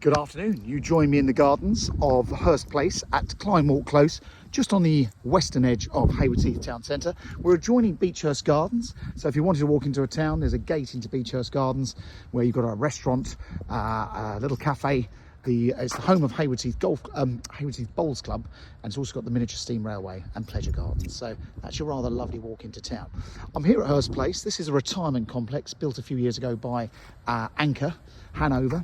Good afternoon. You join me in the gardens of Hurst Place at Kleinwalk Close, just on the western edge of Haywards Heath town centre. We're adjoining Beechhurst Gardens, so if you wanted to walk into a town, there's a gate into Beechhurst Gardens where you've got a restaurant, a little cafe. It's the home of Haywards Heath Haywards Heath Bowls Club, and it's also got the miniature steam railway and pleasure gardens. So that's a rather lovely walk into town. I'm here at Hurst Place. This is a retirement complex built a few years ago by Anchor, Hanover.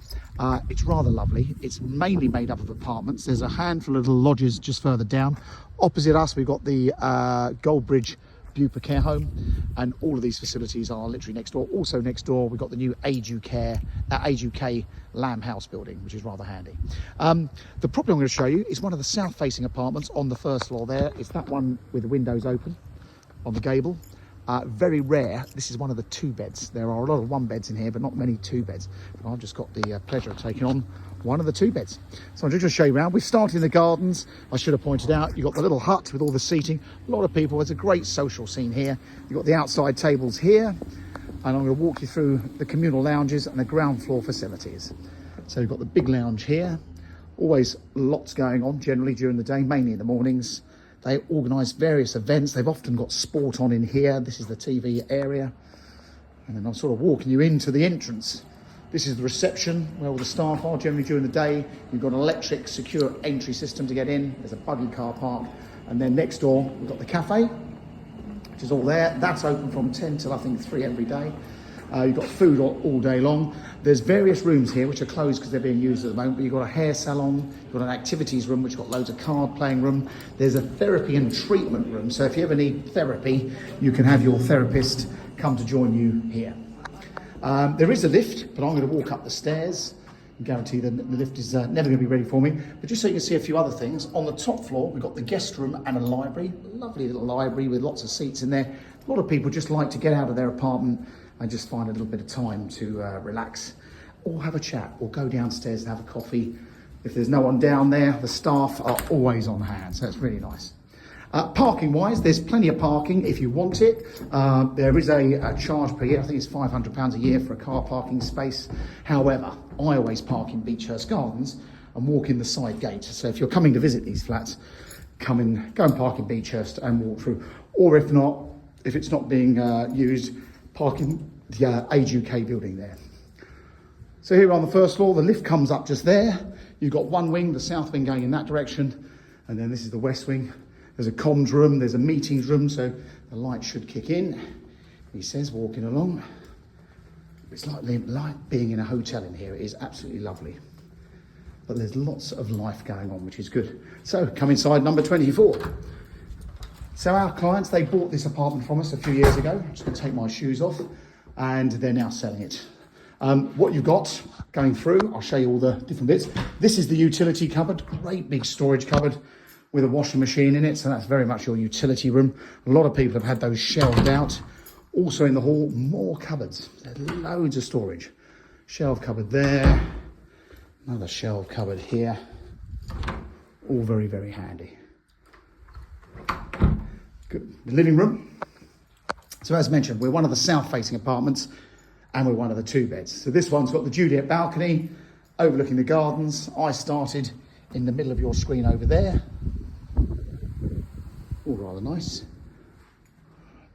It's rather lovely. It's mainly made up of apartments. There's a handful of little lodges just further down. Opposite us, we've got the Goldbridge Bupa care home, and all of these facilities are literally next door. Also next door, we've got the new Age UK Lamb House building, which is rather handy. The property I'm going to show you is one of the south-facing apartments on the first floor there. It's that one with the windows open on the gable. Very rare. This is one of the 2 beds. There are a lot of 1 beds in here, but not many 2 beds. But I've just got the pleasure of taking on one of the 2 beds. So I'm just going to show you around. We've started in the gardens. I should have pointed out, you've got the little hut with all the seating. A lot of people. There's a great social scene here. You've got the outside tables here. And I'm going to walk you through the communal lounges and the ground floor facilities. So you've got the big lounge here. Always lots going on generally during the day, mainly in the mornings. They organise various events. They've often got sport on in here. This is the TV area. And then I'm sort of walking you into the entrance. This is the reception where all the staff are generally during the day. You've got an electric secure entry system to get in. There's a buggy car park. And then next door, we've got the cafe, which is all there. That's open from 10 till I think 3 every day. You've got food all day long. There's various rooms here which are closed because they're being used at the moment, but you've got a hair salon, you've got an activities room which has got loads of card playing room. There's a therapy and treatment room, so if you ever need therapy, you can have your therapist come to join you here. There is a lift, but I'm going to walk up the stairs. I guarantee the lift is never going to be ready for me. But just so you can see a few other things, on the top floor, we've got the guest room and a library. A lovely little library with lots of seats in there. A lot of people just like to get out of their apartment and just find a little bit of time to relax or have a chat or go downstairs and have a coffee. If there's no one down there, the staff are always on hand, so it's really nice. Parking wise, there's plenty of parking if you want it. There is a charge per year. I think it's £500 a year for a car parking space. However, I always park in Beechhurst Gardens and walk in the side gate. So if you're coming to visit these flats, go and park in Beechhurst and walk through. Or if not, if it's not being used, park in the Age UK building there. So here on the first floor, the lift comes up just there. You've got one wing, the south wing going in that direction. And then this is the west wing. There's a comms room, there's a meetings room, so the light should kick in. He says, walking along. It's like being in a hotel in here. It is absolutely lovely. But there's lots of life going on, which is good. So come inside number 24. So our clients, they bought this apartment from us a few years ago. I'm just going to take my shoes off, and they're now selling it. What you've got going through, I'll show you all the different bits. This is the utility cupboard, great big storage cupboard with a washing machine in it, so that's very much your utility room. A lot of people have had those shelved out. Also in the hall, more cupboards. There's loads of storage. Shelf cupboard there, another shelf cupboard here. All very, very handy. Good. The living room. So as mentioned, we're one of the south-facing apartments and we're one of the 2 beds. So this one's got the Juliet balcony overlooking the gardens. I started in the middle of your screen over there. All rather nice.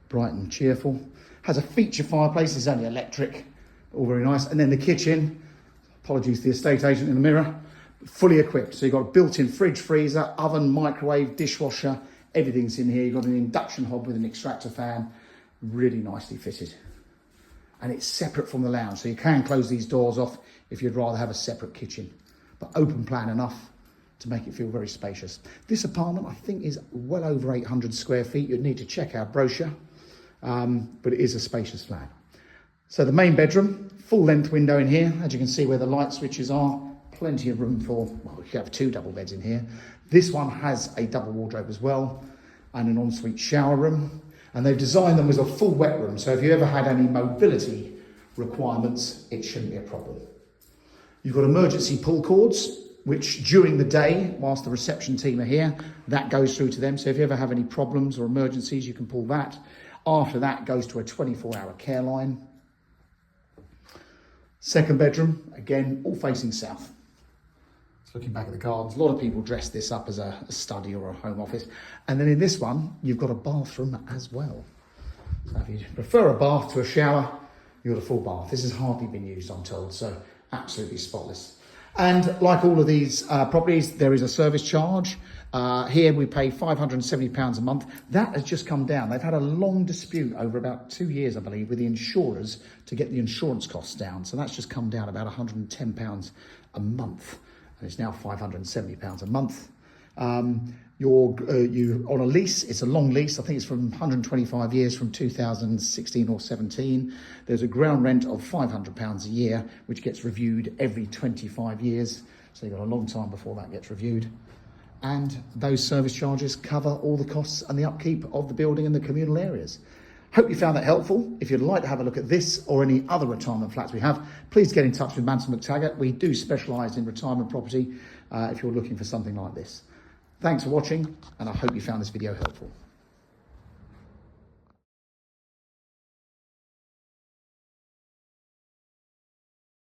Bright and cheerful. Has a feature fireplace, it's only electric. All very nice. And then the kitchen, apologies to the estate agent in the mirror, fully equipped. So you've got a built-in fridge, freezer, oven, microwave, dishwasher, everything's in here. You've got an induction hob with an extractor fan, really nicely fitted. And it's separate from the lounge, so you can close these doors off if you'd rather have a separate kitchen. But open plan enough to make it feel very spacious. This apartment, I think, is well over 800 square feet. You'd need to check our brochure, but it is a spacious flat. So the main bedroom, full length window in here. As you can see where the light switches are, plenty of room for, well, you have 2 double beds in here. This one has a double wardrobe as well and an ensuite shower room. And they've designed them as a full wet room. So if you ever had any mobility requirements, it shouldn't be a problem. You've got emergency pull cords, which during the day, whilst the reception team are here, that goes through to them. So if you ever have any problems or emergencies, you can pull that. After that, it goes to a 24-hour care line. Second bedroom, again, all facing south. Looking back at the gardens, a lot of people dress this up as a study or a home office. And then in this one, you've got a bathroom as well. So if you prefer a bath to a shower, you've got a full bath. This has hardly been used, I'm told, so absolutely spotless. And like all of these properties, there is a service charge. Here we pay £570 a month. That has just come down. They've had a long dispute over about 2 years, I believe, with the insurers to get the insurance costs down. So that's just come down about £110 a month. And it's now £570 a month. You're on a lease. It's a long lease. I think it's from 125 years from 2016 or 17. There's a ground rent of £500 a year, which gets reviewed every 25 years. So you've got a long time before that gets reviewed. And those service charges cover all the costs and the upkeep of the building and the communal areas. Hope you found that helpful. If you'd like to have a look at this or any other retirement flats we have, please get in touch with Mansell McTaggart. We do specialise in retirement property if you're looking for something like this. Thanks for watching, and I hope you found this video helpful.